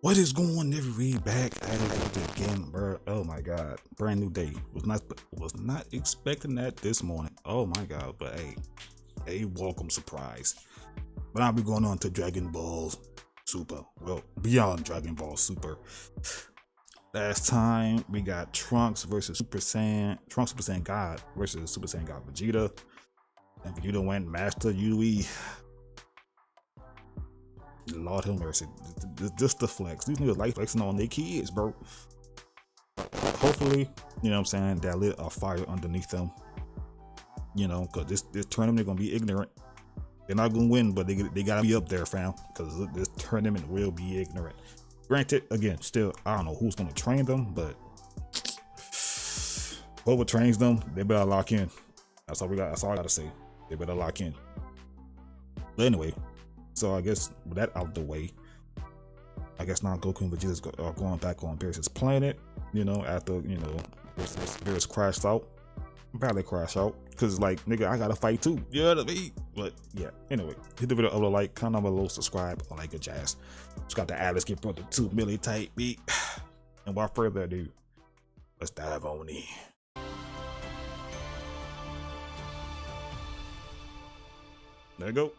What is going on, everybody? Back at it again, bro. Oh my god, brand new day. Was not expecting that this morning. Oh my god, but hey, a welcome surprise. But I'll be going on to Dragon Ball Super. Well, beyond Dragon Ball Super. Last time we got Trunks versus Super Saiyan God versus Super Saiyan God Vegeta, and Vegeta went Master Yui. Lord have mercy. Just the flex. These niggas like flexing on their kids, bro. Hopefully, you know what I'm saying, that lit a fire underneath them. You know, because this tournament, they're going to be ignorant. They're not going to win, but they got to be up there, fam. Because this tournament will be ignorant. Granted, again, still, I don't know who's going to train them, but whoever trains them, they better lock in. That's all I got to say. They better lock in. But anyway. So I guess with that out the way, I guess now Goku and Vegeta are going back on Beerus' planet, you know, after, you know, Beerus crashed out. Probably crashed out, because like, nigga, I gotta fight too, you know what I mean? But yeah, anyway, hit the video up a like, comment below, subscribe, all that good jazz. Just got the Atlas get brought to 2 million type beat. And without further ado, let's dive on in. There you go.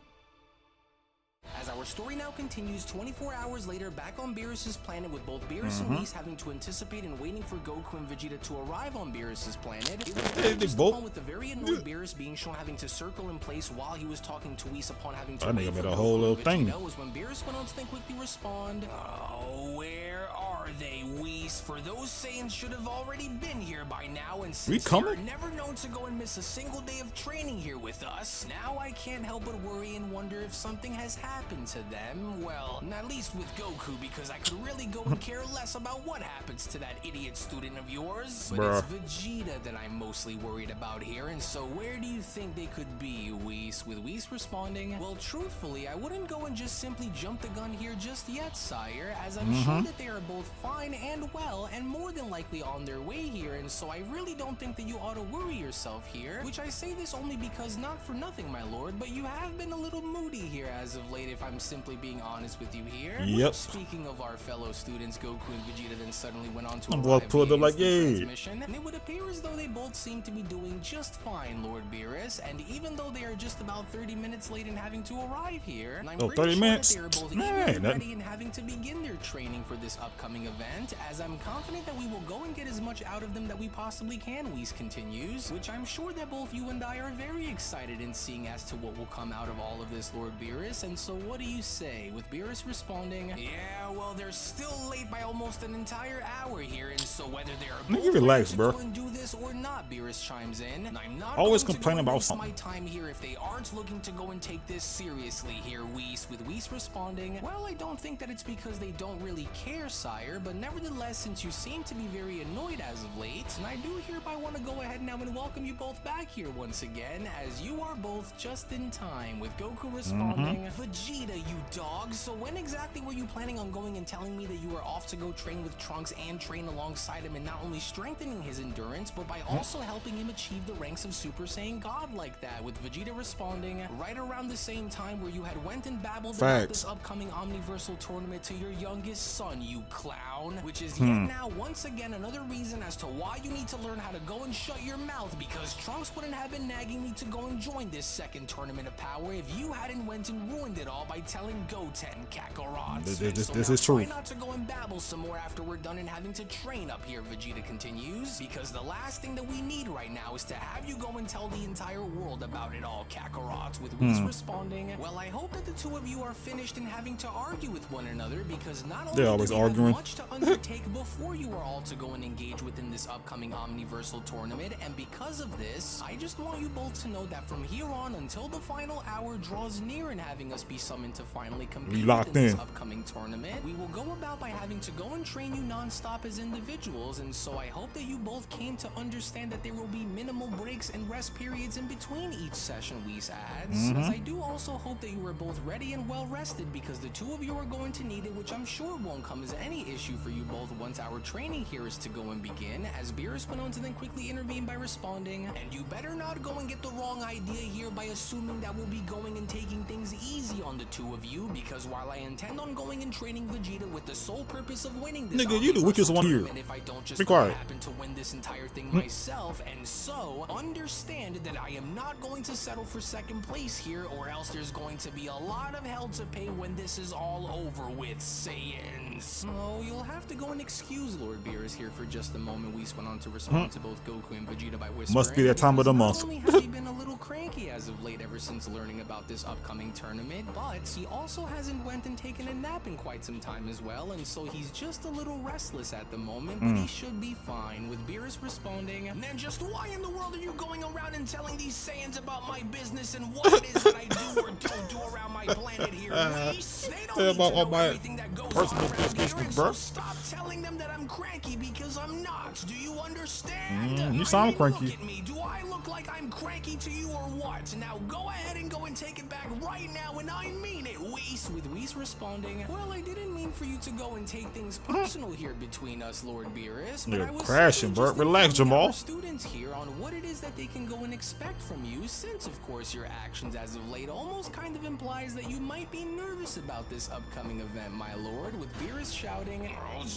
As our story now continues 24 hours later back on Beerus' planet, with both Beerus and Whis having to anticipate and waiting for Goku and Vegeta to arrive on Beerus' planet. It was just the with the very annoyed Beerus being shown having to circle in place while he was talking to Whis upon having to wait for a whole little thing. Was when Beerus went on to then quickly respond, "Oh, where are they, Whis? For those Saiyans should have already been here by now, and since they're never known to go and miss a single day of training here with us, now I can't help but worry and wonder if something has happened to them. Well, at least with Goku, because I could really go and care less about what happens to that idiot student of yours. But it's Vegeta that I'm mostly worried about here, and so where do you think they could be, Whis?" With Whis responding, "Well, truthfully, I wouldn't go and just simply jump the gun here just yet, sire, as I'm sure that they are both fine and well, and more than likely on their way here, and so I really don't think that you ought to worry yourself here, which I say this only because, not for nothing, my lord, but you have been a little moody here as of late, if I'm simply being honest with you here." Yep. Speaking of our fellow students, Goku and Vegeta then suddenly went on to transmission, and it would appear as though they both seem to be doing just fine, Lord Beerus, and even though they are just about 30 minutes late in having to arrive here, and I'm pretty 30 sure minutes. that they are both eager and ready and having to begin their training for this upcoming event, as I'm confident that we will go and get as much out of them that we possibly can, Whis continues, which I'm sure that both you and I are very excited in seeing as to what will come out of all of this, Lord Beerus, and so what do you say? With Beerus responding, "Yeah, well, they're still late by almost an entire hour here, and so whether they are both ready to go and do this or not," Beerus chimes in, "and I'm not always going complaining to about waste something. my time here if they aren't looking to go and take this seriously here, Whis." With Whis responding, "Well, I don't think that it's because they don't really care, sire, but nevertheless, since you seem to be very annoyed as of late, and I do hereby want to go ahead now and welcome you both back here once again, as you are both just in time." With Goku responding, "Vegeta, you dog, so when exactly were you planning on going and telling me that you were off to go train with Trunks and train alongside him, and not only strengthening his endurance, but by also helping him achieve the ranks of Super Saiyan God like that?" With Vegeta responding, "Right around the same time where you had went and babbled about this upcoming Omniversal tournament to your youngest son, you clown, which is yet now once again another reason as to why you need to learn how to go and shut your mouth, because Trunks wouldn't have been nagging me to go and join this second tournament of power if you hadn't went and ruined it all by telling Goten Kakarot. This is true. Try not to go and babble some more after we're done and having to train up here," Vegeta continues, "because the last thing that we need right now is to have you go and tell the entire world about it all, Kakarot." With Whis responding, "Well, I hope that the two of you are finished in having to argue with one another, because not only do we have much to undertake before you are all to go and engage within this upcoming Omniversal tournament, and because of this, I just want you both to know that from here on until the final hour draws near and having us be summoned to finally compete in this upcoming tournament, we will go about by having to go and train you non-stop as individuals, and so I hope that you both came to understand that there will be minimal breaks and rest periods in between each session," Whis adds, "as I do also hope that you are both ready and well rested, because the two of you are going to need it, which I'm sure won't come as any issue issue for you both once our training here is to go and begin, as Beerus went on to then quickly intervene by responding, and you better not go and get the wrong idea here by assuming that we'll be going and taking things easy on the two of you, because while I intend on going and training Vegeta with the sole purpose of winning this nigga, you the weakest one here. if I don't just Be quiet. happen to win this entire thing myself, and so understand that I am not going to settle for second place here, or else there's going to be a lot of hell to pay when this is all over with, Saiyans. Oh, you'll have to go and excuse Lord Beerus here for just a moment. Whis went on to respond to both Goku and Vegeta by whispering. Must be that time of the month. Not only has he been a little cranky as of late ever since learning about this upcoming tournament, but he also hasn't went and taken a nap in quite some time as well, and so he's just a little restless at the moment, but he should be fine, with Beerus responding, and then just why in the world are you going around and telling these Saiyans about my business and what it is that I do or don't do around my planet here? Whis? They don't need to know everything that goes on around here, and so stop telling them that I'm cranky, because I'm not. Do you understand? You sound cranky. Look at me. Do I look like I'm cranky to you or what? Now go ahead and go and take it back right now, and I mean it, Whis. With Whis responding, well, I didn't mean for you to go and take things personal here between us, Lord Beerus, but You're I was crashing, simply bro. just Relax, informing Jamal. our students here on what it is that they can go and expect from you, since of course your actions as of late almost kind of implies that you might be nervous about this upcoming event, my lord, with Beerus shouting,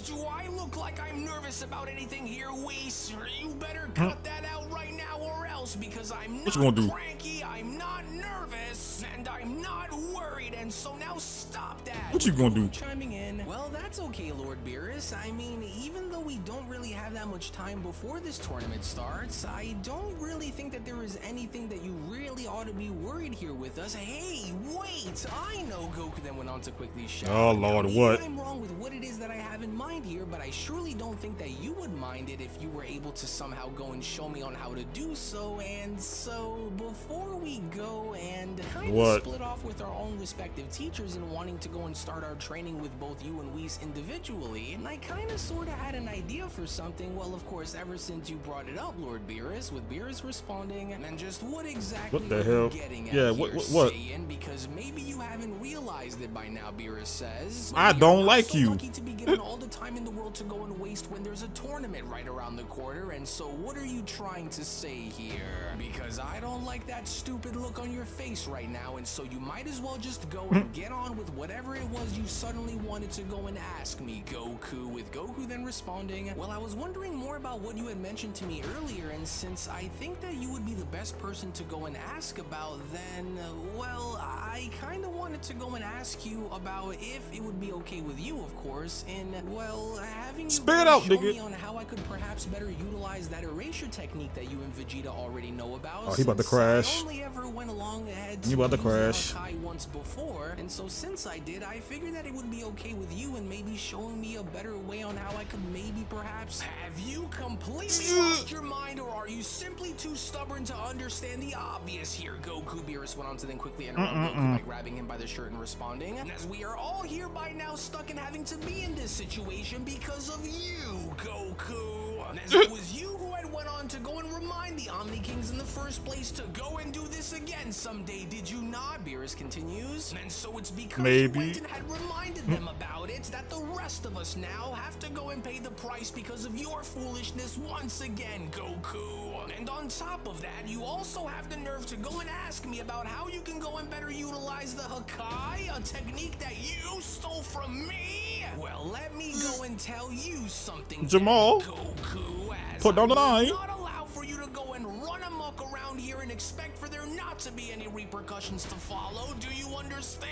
do I look like I'm nervous about anything here, Whis? You better cut that out right now or else, because I'm not cranky, I'm not nervous, and I'm not worried, and so now stop that. What you gonna do? Chiming in, well, that's okay, Lord Beerus. I mean, even though we don't really have that much time before this tournament starts, I don't really think that there is anything that you really ought to be worried here with us. Hey, wait, I know, Goku then went on to quickly shout. Oh Lord, now, what? I'm wrong with what it is that I have in mind here, but I surely don't think that you would mind it if you were able to somehow go and show me on how to do so. And so, before we go and kind of split off with our own respective teachers and wanting to go and start our training with both you and Whis individually, and I kind of sort of had an idea for something. Well, of course, ever since you brought it up, Lord Beerus, with Beerus responding, and just what exactly what the hell? Getting at Yeah, here, what? Saiyan, because maybe you haven't realized it by now, Beerus says. I don't like you. Lucky to be given all the time in the world to go and waste when there's a tournament right around the corner, and so what are you trying to say here? Because I don't like that stupid look on your face right now, and so you might as well just go and get on with whatever it was you suddenly wanted to go and ask me, Goku, with Goku then responding, well, I was wondering more about what you had mentioned to me earlier, and since I think that you would be the best person to go and ask about, then, well, I kind of wanted to go and ask you about if it would be okay with you, of course, in, well, having you Spit it out, show nigga. me on how I could perhaps better utilize that erasure technique that you and Vegeta already know about. Oh, he about to crash. I only ever went along ahead You about to use crash. Hakai once before, and so since I did, I figured that it would be okay with you and maybe showing me a better way on how I could maybe perhaps. Have you completely lost your mind, or are you simply too stubborn to understand the obvious here? Goku. Beerus went on to then quickly interrupt Goku by grabbing him by the shirt and responding, and as we are all here by now stuck in having to be in this situation because of you, Goku. And as it was you who had went on to go and remind the Omni Kings in the first place to go and do this again someday, did you not? Beerus continues. And so it's because you went and had reminded them about it that the rest of us now have to go and pay the price because of your foolishness once again, Goku. And on top of that, you also have the nerve to go and ask me about how you can go and better utilize the Hakai, a technique that you stole from me. Well, let me go and tell you something, Jamal, Goku, as put down the line. not allow for you to go and run amok around here and expect for there not to be any repercussions to follow. Do you understand?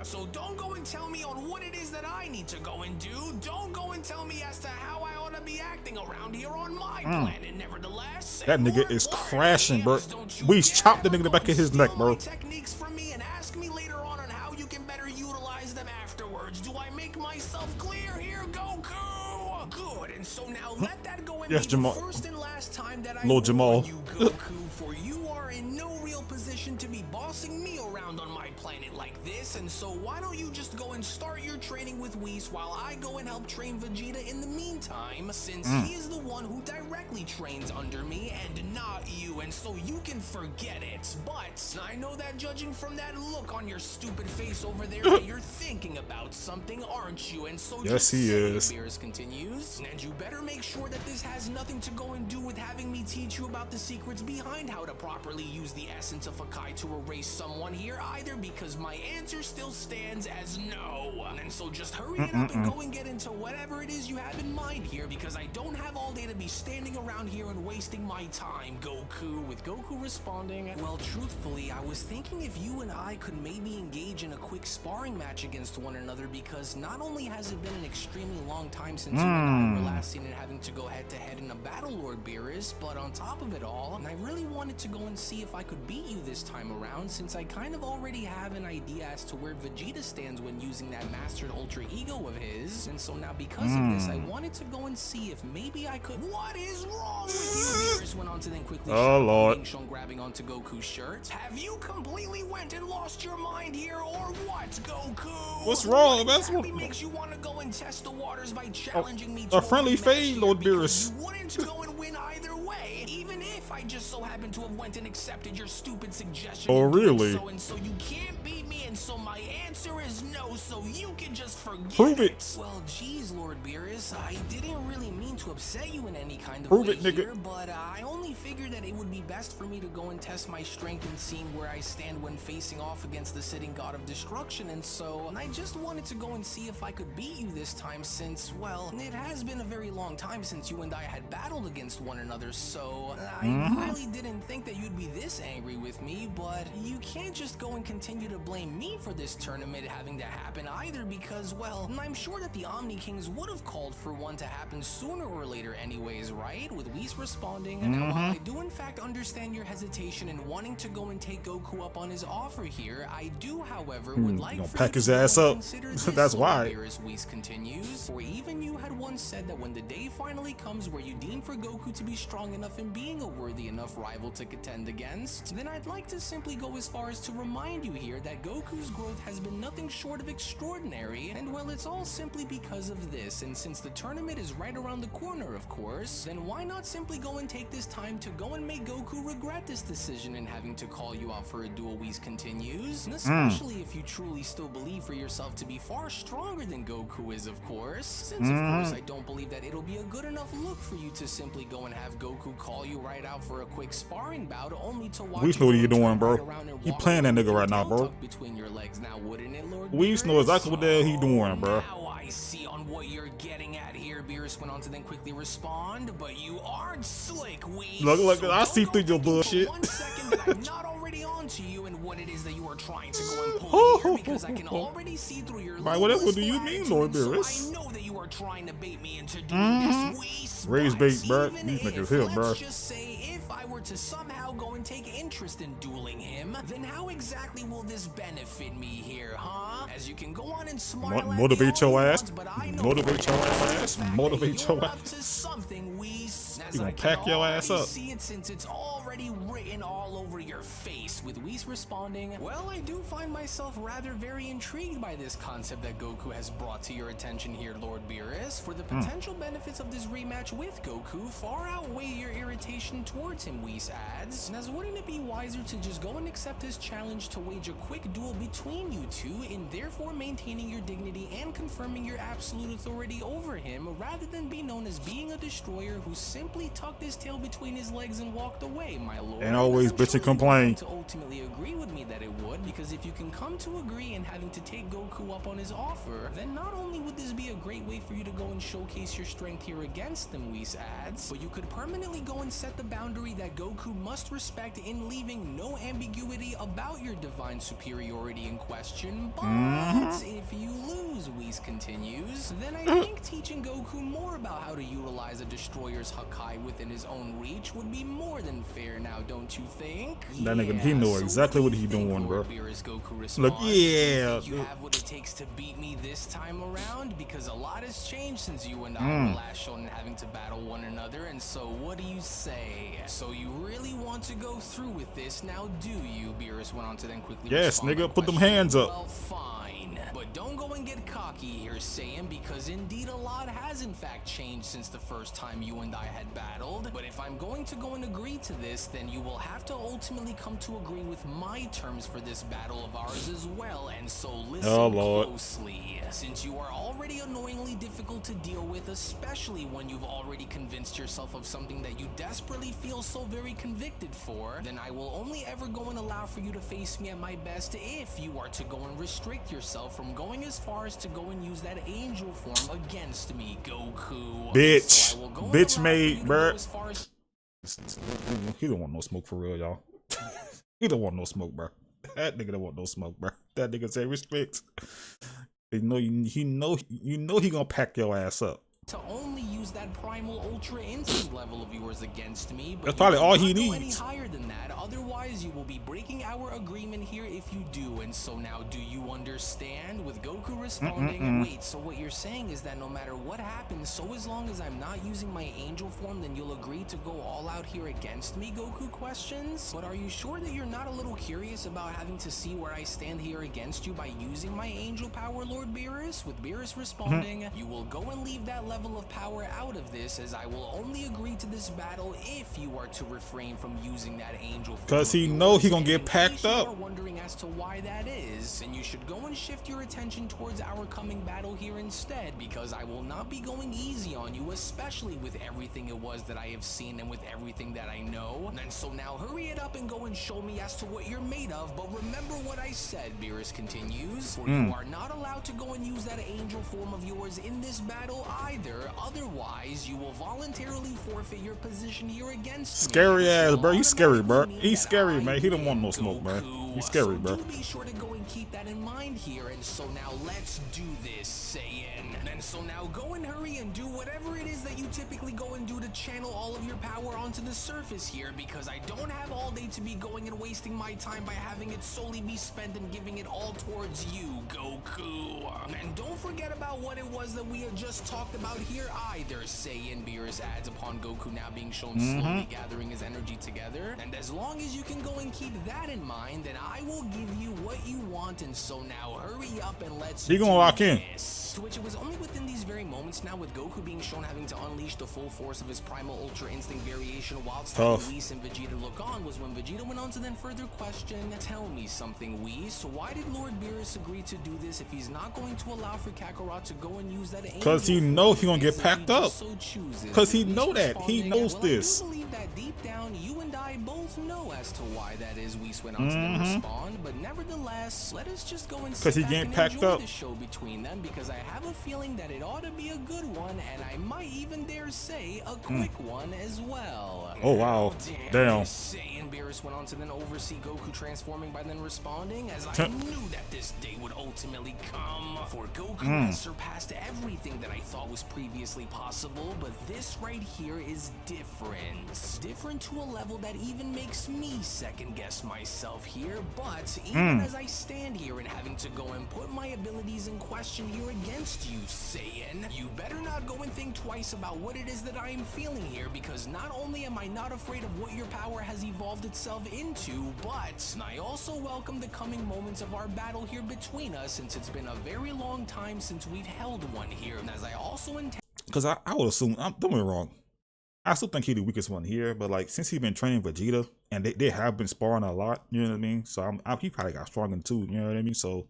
So don't go and tell me on what it is that I need to go and do. Don't go and tell me as to how I ought to be acting around here on my planet. Nevertheless, that nigga is crashing, bro. We chopped the nigga in the back of his neck, bro. Techniques from me and ask me later on how you can better utilize them afterwards. Do I make myself clear here, Goku? Good, and so now let that go and Yes, be Jamal. the first and last time that I Lord warn Jamal. you, Goku, for you are in no real position to be bossing me around on my planet like this, and so why don't you just go and start your training with Whis while I go and help train Vegeta in the meantime, since he is the one who directly trains under me and not you, and so you can forget it. But I know that judging from that look on your stupid face over there that you're thinking about something, aren't you? And so Yes, just he say is. it, Beerus continues. And you better make sure that this has nothing to go and do with having me teach you about the secrets behind how to properly use the essence of Hakai to erase someone here either, because my answer still stands as no. And so just hurry it up and go and get into whatever it is you have in mind here, because I don't have all day to be standing around here and wasting my time, Goku. With Goku responding, well, truthfully, I was thinking if you and I could maybe engage in a quick sparring match against one another, because not only has it been an extremely long time since you and I were last seen and having to go head to head in a battle, Lord Beerus, but on top of it all, I really wanted to go and see if I could beat you this time around, since I kind of already have an idea as to where Vegeta stands when using that mastered ultra ego of his, and so now because of this, I wanted to go and see if maybe I could— What is wrong with you? Beerus went on to then quickly Lord. shown grabbing onto Goku's shirt. Have you completely went and lost your mind here, or what, Goku? What's wrong? What That's exactly what makes you want to go and test the waters by challenging me a to friendly rematch fade, here, Lord because Beerus. you wouldn't go and win either way, even if I just so happened to have went and accepted your stupid suggestion. Oh, in doing really? So, and so you can't beat me, and so my answer is no, so you can just forget Prove it. Well, geez, Lord Beerus, I didn't really mean to upset you in any kind of Prove way it, nigga. here, but I only figured that it would be best for me to go and test my strength and seeing where I stand when facing off against the sitting god of destruction, and so I just wanted to go and see if I could beat you this time, since, well, it has been a very long time since you and I had battled against one another, so I really didn't think that you'd be this angry with me, but you can't just go and continue to blame me for this tournament having to happen either, because, well, I'm sure that the Omni Kings would have called for one to happen sooner or later anyways, right? With Whis responding, now while I do in fact understand your hesitation in wanting to go and take Goku up on his offer here, I do, however, would like gonna for pack you his to go ass and up. consider this, That's Lord why. Beerus, Whis continues, for even you had once said that when the day finally comes where you deem for Goku to be strong enough and being a worthy enough rival to contend against, then I'd like to simply go as far as to remind you here that Goku's growth has been nothing short of extraordinary, and well, it's all simply because of this, and since the tournament is right around the corner, of course, then why not simply go and take this time to go and make Goku regret this decision in having to call you out for a duel. Whis continues, and especially if you truly still believe for yourself to be far stronger than Goku is, of course, since of course I don't believe that it'll be a good enough look for you to simply go and have Goku call you right out for a quick sparring bout, only to watch Whis know what you you go and doing, turn bro. right around and He walk playing that away with nigga your right now, tail bro. tucked between your legs. Now, wouldn't it, Lord Whis know Beerus? exactly what the hell he doing, bro. Now I see on what you're getting at here. Beerus went on to then quickly respond, but you aren't slick, Whis. Look, So I don't see go through your thinking bullshit. For 1 second that I'm not already on to you and what it is that you are trying to go and pull here, because I can already see through your Right, whatever little do you blissful mean, attitude, Lord and Beerus? So I know that you are trying to bait me into doing this, Whis. Raise but bait, bruh. even These niggas if, here, let's bruh. just say if I were to somehow go and take interest in dueling him, then how exactly will this benefit me here, huh? As you can go on and smile at me Motivate all your you ass. want, but I know Motivate for a your fact ass. that Motivate you're your up to ass. something, Whis. As You I gonna can pack your ass already up. see it, since it's already written all over your face. With Whis responding, well, I do find myself rather very intrigued by this concept that Goku has brought to your attention here, Lord Beerus, for the potential benefits of this rematch with Goku far outweigh your irritation towards him, Whis adds. And as wouldn't it be wiser to just go and accept his challenge to wage a quick duel between you two, in therefore maintaining your dignity and confirming your absolute authority over him, rather than be known as being a destroyer who simply tucked his tail between his legs and walked away, my lord? And always I'm bitch sure and that you complain. would come to ultimately agree with me that it would, because if you can come to agree in having to take Goku up on his offer, then not only would this be a great way for you to go and showcase your strength here against them, Whis adds, but you could permanently go and set the boundary that Goku must respect in leaving no ambiguity about your divine superiority in question. But if you lose, Whis continues, then I think teaching Goku more about how to utilize a destroyer's Hakai lie within his own reach would be more than fair now, don't you think? That nigga, he know exactly what he doing, bro. Look, yeah. You have what it takes to beat me this time around? Because a lot has changed since you and I were last shown having to battle one another, and so what do you say? So you really want to go through with this now, do you? Beerus went on to then quickly Yes, respond nigga, by put them questioning, hands up. well, fine. But don't go and get cocky here, Saiyan, because indeed a lot has in fact changed since the first time you and I had battled. But if I'm going to go and agree to this, then you will have to ultimately come to agree with my terms for this battle of ours as well. And so listen closely. Since you are already annoyingly difficult to deal with, especially when you've already convinced yourself of something that you desperately feel so very convicted for, then I will only ever go and allow for you to face me at my best if you are to go and restrict yourself from going as far as to go and use that angel form against me, Goku. Bitch. So Bitch made, bruh. He don't want no smoke for real, y'all. He don't want no smoke, bro. That nigga don't want no smoke, bro. That nigga say respect. They know you know he gonna pack your ass up. To only use that primal ultra instinct level of yours against me, but that's probably all he go needs. Any higher than that, otherwise you will be breaking our agreement here if you do. And so now, do you understand? With Goku responding, wait, so what you're saying is that no matter what happens, so as long as I'm not using my angel form, then you'll agree to go all out here against me? Goku questions. But are you sure that you're not a little curious about having to see where I stand here against you by using my angel power, Lord Beerus? With Beerus responding, you will go and leave that level of power out of this, as I will only agree to this battle if you are to refrain from using that angel form. Cause he know he gonna get packed up. You are wondering as to why that is, and you should go and shift your attention towards our coming battle here instead, because I will not be going easy on you, especially with everything it was that I have seen and with everything that I know. And so now hurry it up and go and show me as to what you're made of. But remember what I said, Beerus continues, for you are not allowed to go and use that angel form of yours in this battle either. Otherwise, you will voluntarily forfeit your position here against me. Scary ass, bro. He's scary, bro. He's scary, man. He don't want no smoke, man. He's scary, bro. So do be sure to go and keep that in mind here. And so now let's do this, Saiyan. And so now go and hurry and do whatever it is that you typically go and do to channel all of your power onto the surface here, because I don't have all day to be going and wasting my time by having it solely be spent and giving it all towards you, Goku. And don't forget about what it was that we had just talked about here either, Saiyan. Beerus adds upon Goku now being shown slowly gathering his energy together. And as long as you can go and keep that in mind, then I will give you what you want. And so now hurry up and let's He gonna lock in. To which it was only within these very moments now, with Goku being shown having to unleash the full force of his primal ultra instinct variation whilst Whis and Vegeta look on, was when Vegeta went on to then further question, tell me something, Whis, so why did Lord Beerus agree to do this if he's not going to allow for Kakarot to go and use that angel? Cause he know he gonna get packed up. So Cause he know that. He knows this. I do believe that deep down you and I both know as to why that is, Whis went on to then respond, but nevertheless, let us just go and sit back and enjoy the show between them, because I have a feeling that it ought to be a good one, and I might even dare say a quick one as well. Oh wow, damn. Saiyan, Beerus went on to then oversee Goku transforming by then responding, as I knew that this day would ultimately come, for Goku has surpassed everything that I thought was previously possible, but this right here is different. Different to a level that even makes me second guess myself here, but even as I stand here and having to go and put my abilities in question here against you, Saiyan, you better not go and think twice about what it is that I am feeling here, because not only am I not afraid of what your power has evolved itself into, but I also welcome the coming moments of our battle here between us, since it's been a very long time since we've held one here, and as I also intend. Because I would assume, don't get me wrong, I still think he's the weakest one here, but like since he's been training Vegeta and they have been sparring a lot, you know what I mean? So he probably got stronger too, you know what I mean? So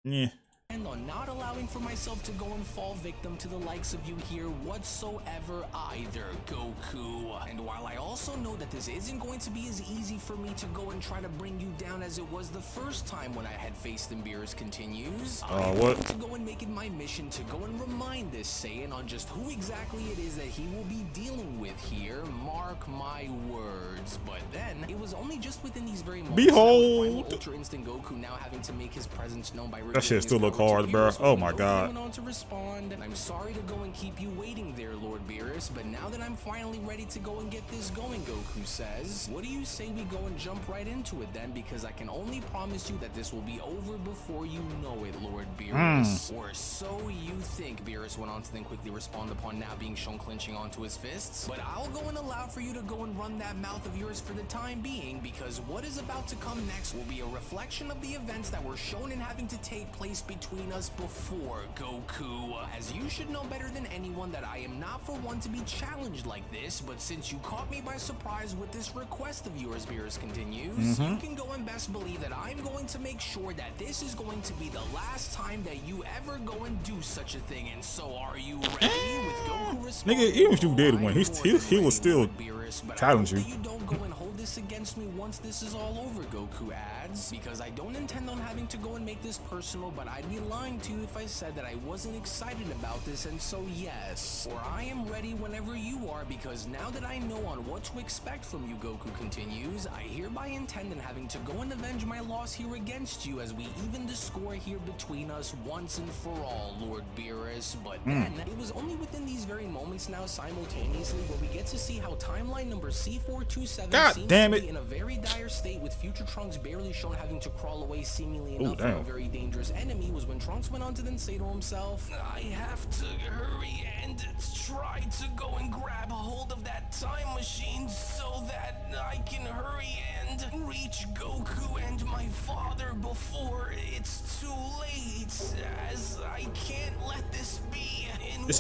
yeah. And on not allowing for myself to go and fall victim to the likes of you here whatsoever either, Goku. And while I also know that this isn't going to be as easy for me to go and try to bring you down as it was the first time when I had faced him, Beerus continues, I want to go and make it my mission to go and remind this Saiyan on just who exactly it is that he will be dealing with here, mark my words. But then, it was only just within these very moments behold Ultra Instinct Goku now having to make his presence known by that shit still look cards, bro. Oh my god. Went on to respond. I'm sorry to go and keep you waiting there, Lord Beerus, but now that I'm finally ready to go and get this going, Goku says. What do you say we go and jump right into it then? Because I can only promise you that this will be over before you know it, Lord Beerus. Or so you think, Beerus went on to then quickly respond upon now being shown clenching onto his fists. But I'll go and allow for you to go and run that mouth of yours for the time being, because what is about to come next will be a reflection of the events that were shown and having to take place between us before, Goku. As you should know better than anyone that I am not for one to be challenged like this, but since you caught me by surprise with this request of yours, Beerus continues, you can go and best believe that I'm going to make sure that this is going to be the last time that you ever go and do such a thing. And so are you ready with Goku responding? Nigga, even if you did win, he will still challenge you. You don't go and hold this against me once this is all over, Goku adds, because I don't intend on having to go and make this personal, but I'd be lying to you if I said that I wasn't excited about this, and so yes, or I am ready whenever you are, because now that I know on what to expect from you, Goku continues, I hereby intend on having to go and avenge my loss here against you as we even the score here between us once and for all, Lord Beerus. But then, it was only within these very moments now simultaneously where we get to see how timeline number C427 seems to be in a very dire state, with future Trunks barely shown having to crawl away seemingly enough from a very dangerous enemy, was when Trunks went on to then say to himself, I have to hurry and try to go and grab hold of that time machine so that I can hurry and reach Goku and my father before it's too late, as I can't let this be Is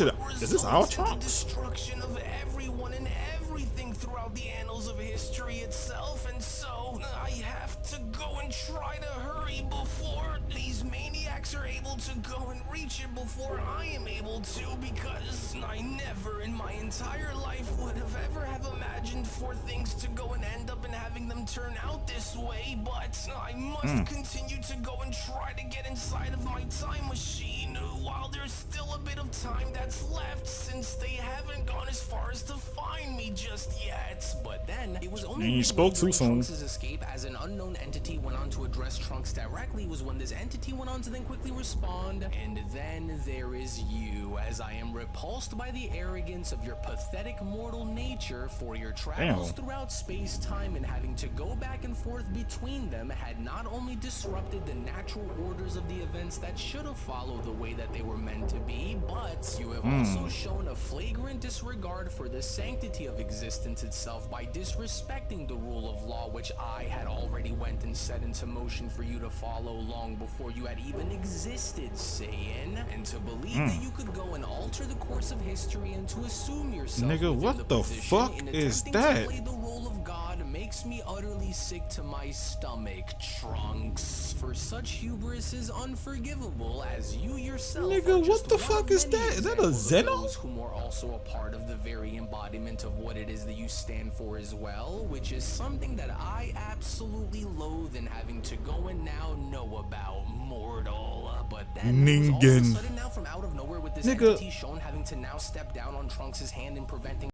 this our Trunks? Destruction of everyone and everything throughout the annals of history itself, and so I have to go and try to hurry before these maniacs are able to go and reach it before I am able to, because I never in my entire life would have ever have imagined for things to go and end up and having them turn out this way, but I must continue to go and try to get inside of my time machine while there's still a bit of time that's left, since they haven't gone as far as to find me just yet. But then it was only you spoke too soon. Trunks' escape as an unknown entity went on to address Trunks directly was when this entity went on to then quickly respond, and then there is you, as I am repulsed by the arrogance of your pathetic mortal nature, for your travels throughout space-time and having to go back and forth between them had not only disrupted the natural orders of the events that should have followed the way that they were meant to be, but you have also shown a flagrant disregard for the sanctity of existence itself by disrespecting the rule of law, which I had already went and set into motion for you to follow long before you had even existed, Saiyan, and to believe that you could go and alter the course of history and to assume yourself Nigga, what the fuck is that? to play the role of God makes me utterly sick to my stomach, Trunks. For such hubris is unforgivable, as you yourself Nigga, what the fuck is that? Is that a Zeno? Those whom are also a part of the very embodiment of what it is that you stand for as well, which is something that I absolutely loathe in having to go and now know about, mortal. But then it was all of a sudden now from out of nowhere with this entity shown having to now step down on Trunks' hand and preventing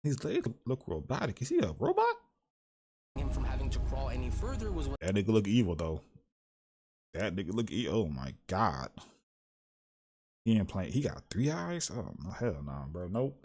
his legs look robotic. Is he a robot? him from having to crawl any further was when That nigga look evil though. That nigga look evil. Oh my god. He ain't playing. He got 3 eyes? Oh no, hell no, bro. Nope.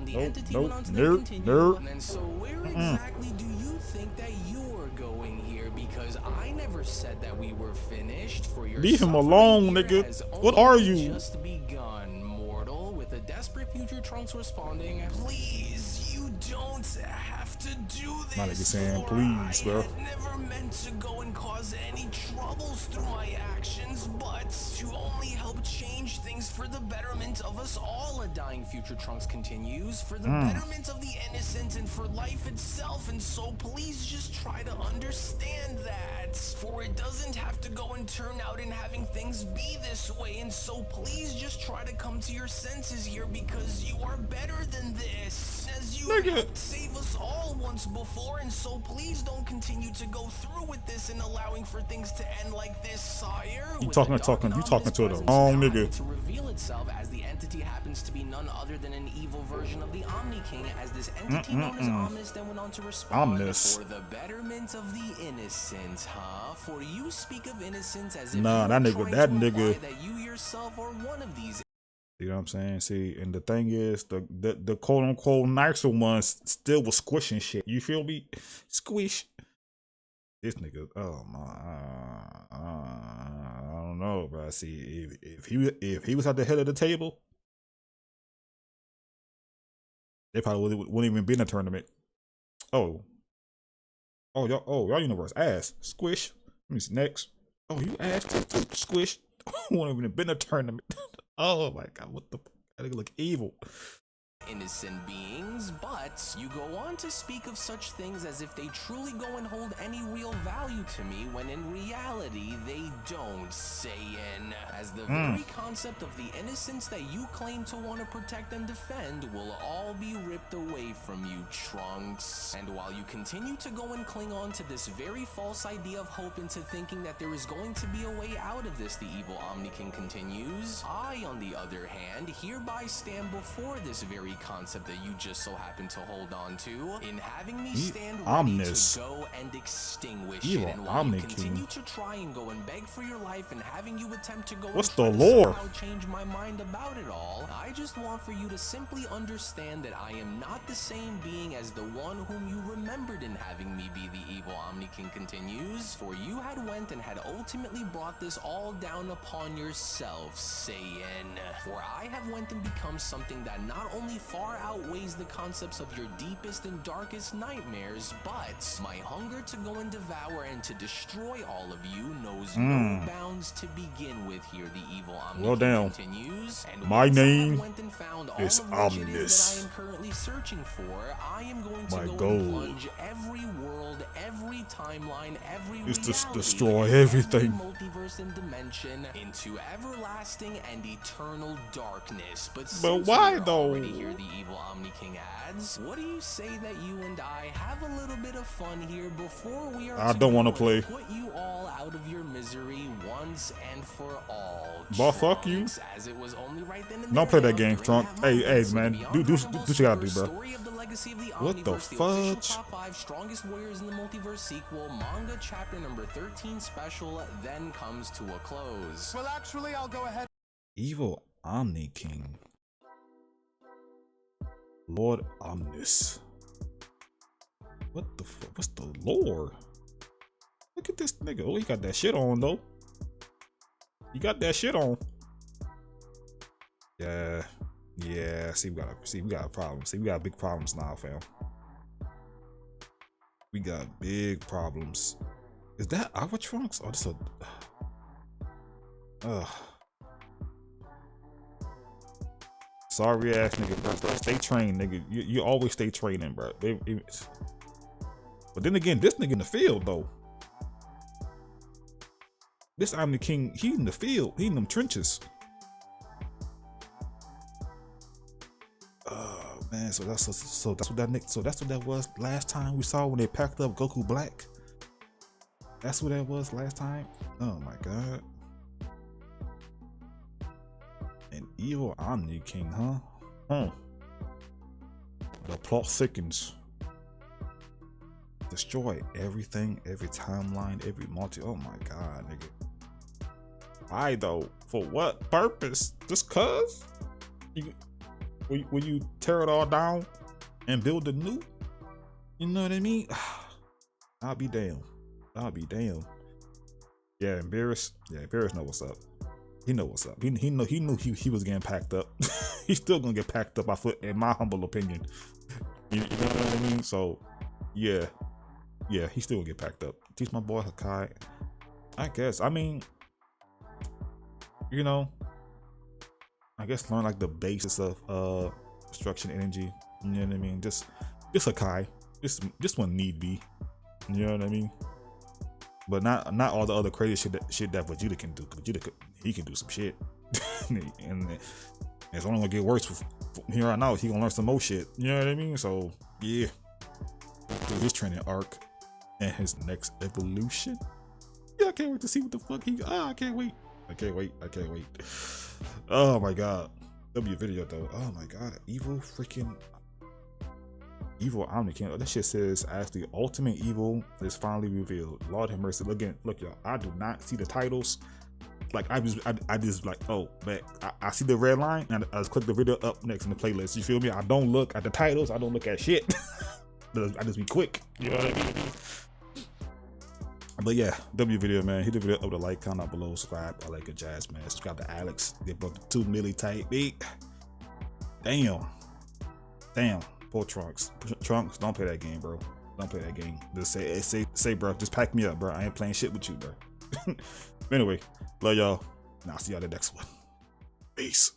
Nope. And so where exactly do you think that you're going here? Because I never said that we were finished. For your leave him alone, nigga. What are you? Just begun, mortal. With a desperate future Trunks responding, please, you don't have to do this. My nigga saying, please, bro. I had never meant to go and cause any troubles through my actions, but to only help change things for the betterment of us all, a dying future Trunks continues, for the betterment of the innocent and for life itself, and so please just try to understand that, for it doesn't have to go and turn out in having things be this way, and so please just try to come to your senses here, because you are better than this, as you You have helped save us all once before, and so please don't continue to go through with this and allowing for things to end like this, sire. You talking to the wrong nigga. To reveal itself as the entity happens to be none other than an evil version of the Omni King, as this entity known as Omnis then went on to respond for the betterment of the innocent, huh? For you speak of innocence as if that nigga that you yourself are one of these. You know what I'm saying? See, and the thing is, the quote unquote nicer ones still was squishing shit. You feel me? Squish. This nigga, oh my, I don't know, bro. See, if he was at the head of the table, they probably wouldn't even be in the tournament. Y'all universe ass squish. Let me see next. Oh, you ass too, squish. Wouldn't even been in a tournament. Oh my god, what the fuck? That nigga look evil. Innocent beings, but you go on to speak of such things as if they truly go and hold any real value to me, when in reality they don't, Saiyan. As the very concept of the innocence that you claim to want to protect and defend will all be ripped away from you, Trunks. And while you continue to go and cling on to this very false idea of hope into thinking that there is going to be a way out of this, the evil Omnikin continues, I, on the other hand, hereby stand before this very concept that you just so happen to hold on to, in having me stand ready to go and extinguish it. And while you continue to try and go and beg for your life, and having you attempt to go and somehow change my mind about it all, I just want for you to simply understand that I am not the same being as the one whom you remembered in having me be the evil Omnikin continues, for you had went and had ultimately brought this all down upon yourself, Saiyan. For I have went and become something that not only far outweighs the concepts of your deepest and darkest nightmares, but my hunger to go and devour and to destroy all of you knows no bounds to begin with. Here the evil Omnikin continues, and my name went and found all is of which it is Omnis. that I am currently searching for, I am going to My go goal and plunge every world, every timeline, every is to reality, destroy and everything, every multiverse and dimension into everlasting and eternal darkness. But why though? Here the evil Omni King adds, what do you say that you and I have a little bit of fun here before we are I don't want to play. Put you all out of your misery once and for all. But fuck you. As it was only right then and Don't play that game, Trunk. Hey man, do what you gotta do, bro. What the fudge? Top 5 strongest warriors in the multiverse sequel, Manga chapter number 13 special, then comes to a close. Well, actually, I'll go ahead. Evil Omni King. Lord Omnis. What the fuck? What's the lore? Look at this nigga. Oh, he got that shit on though. He got that shit on. Yeah. See, we got a problem. See, we got big problems now, fam. We got big problems. Is that our Trunks? Oh, this a. Sorry ass nigga, bro. Stay trained, nigga. You always stay training, bro. But then again, this nigga in the field though. This Omni King, he in the field. He in them trenches. Oh man, so that's what that was last time we saw when they packed up Goku Black. That's what that was last time. Oh my god. An evil Omni King, huh? The plot thickens. Destroy everything, every timeline, every oh my god, nigga. Why though? For what purpose? Just cause? Will you tear it all down and build a new? You know what I mean? I'll be damned. Yeah, and Beerus know what's up. He know what's up. He knew he was getting packed up. He's still gonna get packed up, in my humble opinion. You know what I mean? So yeah, he still gonna get packed up. Teach my boy Hakai. I guess. I mean, you know, I guess learn like the basis of destruction energy. You know what I mean? Just Hakai. Just when need be. You know what I mean? But not all the other crazy shit that Vegeta can do. Vegeta he can do some shit, and it's only gonna get worse from here on out, he gonna learn some more shit. You know what I mean? So yeah, through his training arc and his next evolution. Yeah, I can't wait to see what the fuck he. I can't wait. I can't wait. I can't wait. Oh my god. W video though. Oh my god. Evil Omnikin. That shit says actually Ultimate Evil is finally revealed. Lord have mercy. Look y'all. I do not see the titles. Like I just like, oh, but I see the red line and I just click the video up next in the playlist. You feel me? I don't look at the titles. I don't look at shit. I just be quick. You know what I mean? But yeah, W video, man. Hit the video up, the like, comment below, subscribe. I like a jazz, man. Subscribe to Alex. Get above the 2 milli type beat. Damn. Poor Trunks. Trunks, don't play that game, bro. Don't play that game. Just say, bro, just pack me up, bro. I ain't playing shit with you, bro. Anyway, love y'all. And I'll see y'all the next one. Peace.